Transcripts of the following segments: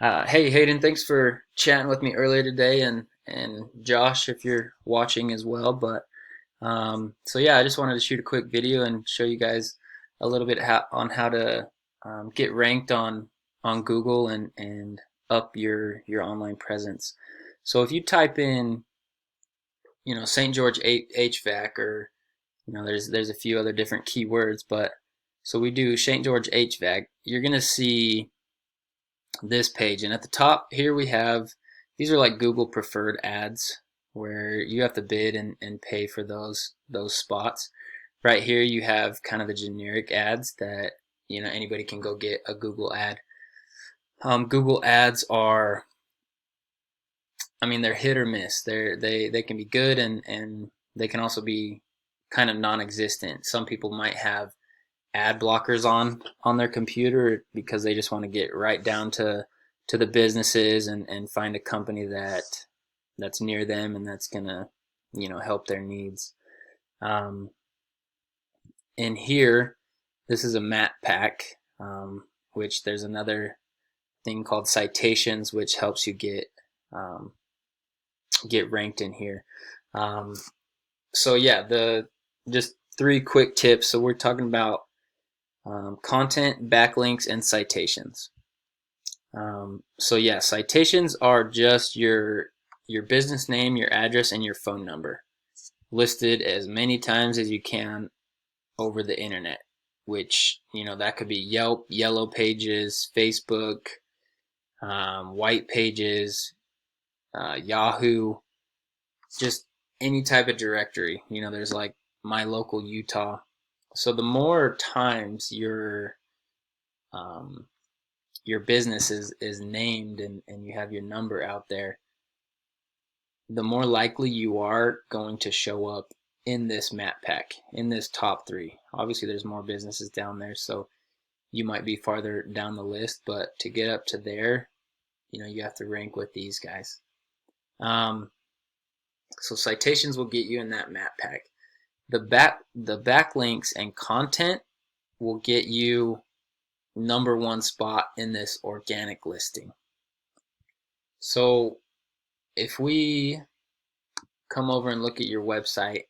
Hey Hayden, thanks for chatting with me earlier today, and Josh, if you're watching as well. So yeah, I just wanted to shoot a quick video and show you guys a little bit on how to get ranked on Google and up your online presence. So if you type in, St. George HVAC, or there's a few other different keywords, but so we do St. George HVAC, you're gonna see this page. And at the top here we have, these are like Google preferred ads where you have to bid and pay for those spots. Right here you have kind of the generic ads that anybody can go get a Google ad. Google ads are, I mean, they're hit or miss. They can be good, and they can also be kind of non-existent. Some people might have ad blockers on their computer because they just want to get right down to the businesses and find a company that's near them and that's gonna help their needs. Um, in here, this is a map pack, which there's another thing called Citations, which helps you um, get ranked in here. Um, so yeah, the just three quick tips. So we're talking about content, backlinks, and citations. So yeah, citations are just your business name, your address, and your phone number listed as many times as you can over the internet. Which that could be Yelp, Yellow Pages, Facebook, White Pages, Yahoo, just any type of directory. There's like My Local Utah. So the more times um, your business is named and you have your number out there, the more likely you are going to show up in this map pack, in this top three. Obviously, there's more businesses down there, so you might be farther down the list, but to get up to there, you have to rank with these guys. Um, so citations will get you in that map pack. The backlinks and content will get you number one spot in this organic listing. So if we come over and look at your website,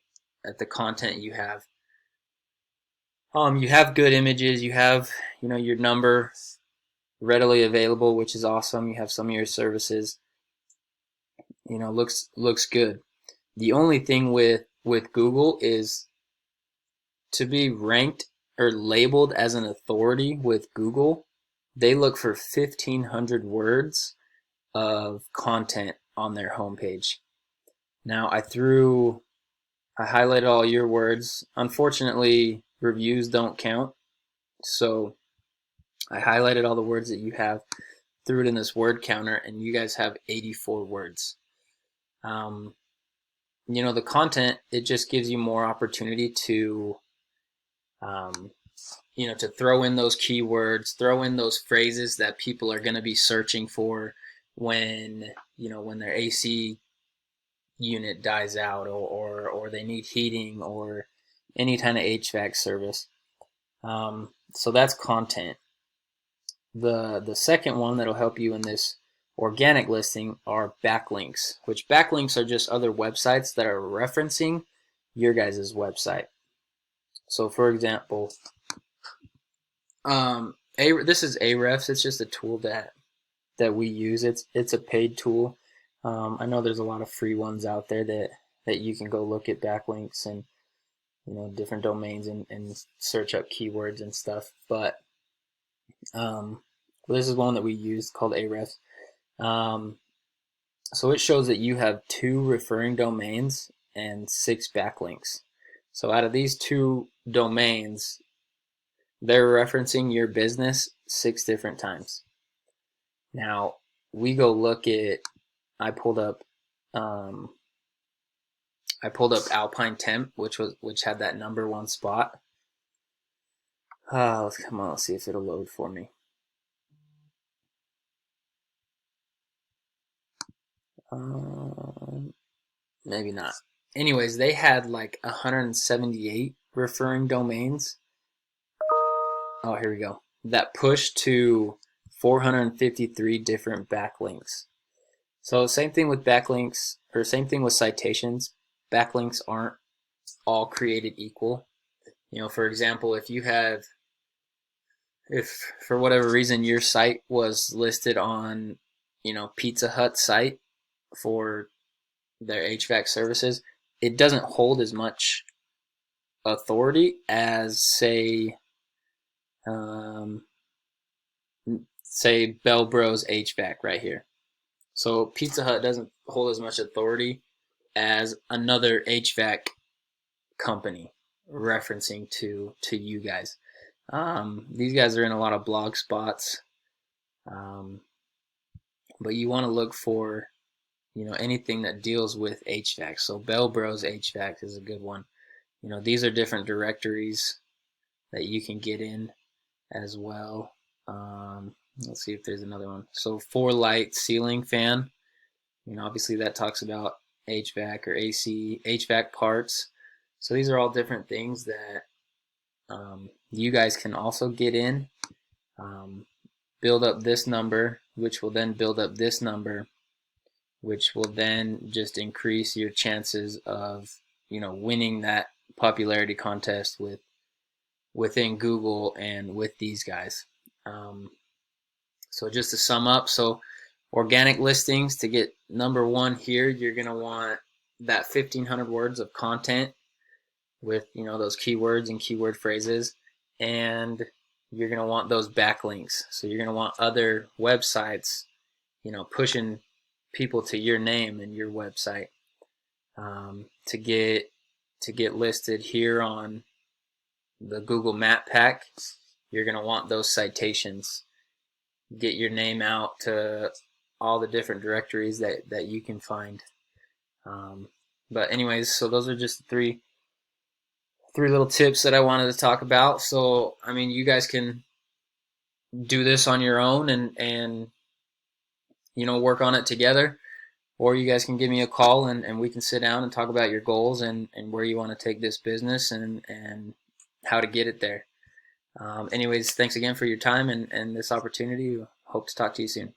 at the content you have good images, you have your number readily available, which is awesome. You have some of your services, looks good. The only thing with Google is to be ranked or labeled as an authority with Google. They look for 1,500 words of content on their homepage. Now I highlighted all your words. Unfortunately, reviews don't count. So I highlighted all the words that you have, threw it in this word counter, and you guys have 84 words. Um, the content, it just gives you more opportunity um, to throw in those keywords, throw in those phrases that people are going to be searching for when their AC unit dies out, or they need heating, or any kind of HVAC service. So that's content. The second one that'll help you in this organic listing are backlinks, which backlinks are just other websites that are referencing your guys' website. So for example, this is Ahrefs. It's just a tool that we use. It's a paid tool. I know there's a lot of free ones out there that you can go look at backlinks and different domains and search up keywords and stuff. But this is one that we use called Ahrefs. So it shows that you have 2 referring domains and 6 backlinks. So out of these 2 domains, they're referencing your business 6 different times. Now we go look at. I pulled up Alpine Temp, which had that number 1 spot. Come on, let's see if it'll load for me. Maybe not. Anyways, they had like 178 referring domains. Oh, here we go. That pushed to 453 different backlinks. So same thing with backlinks, or same thing with citations. Backlinks aren't all created equal. For example, if for whatever reason your site was listed on, Pizza Hut site for their HVAC services, it doesn't hold as much authority as um, say Bell Bros HVAC right here. So Pizza Hut doesn't hold as much authority as another HVAC company referencing to you guys. These guys are in a lot of blog spots, but you want to look for anything that deals with HVAC. So Bell Bros HVAC is a good one. These are different directories that you can get in as well. Let's see if there's another one. So 4Light ceiling fan. Obviously that talks about HVAC or AC, HVAC parts. So these are all different things that you guys can also get in. Build up this number, which will then build up this number, which will then just increase your chances of winning that popularity contest within Google and with these guys. So just to sum up, so organic listings, to get number one here, you're going to want that 1,500 words of content with those keywords and keyword phrases, and you're going to want those backlinks. So you're going to want other websites pushing people to your name and your website to get listed here on the Google Map Pack. You're going to want those citations. Get your name out to all the different directories that you can find. But anyways, so those are just three little tips that I wanted to talk about. So you guys can do this on your own and work on it together, or you guys can give me a call and we can sit down and talk about your goals and where you want to take this business and how to get it there. Anyways, thanks again for your time and this opportunity. Hope to talk to you soon.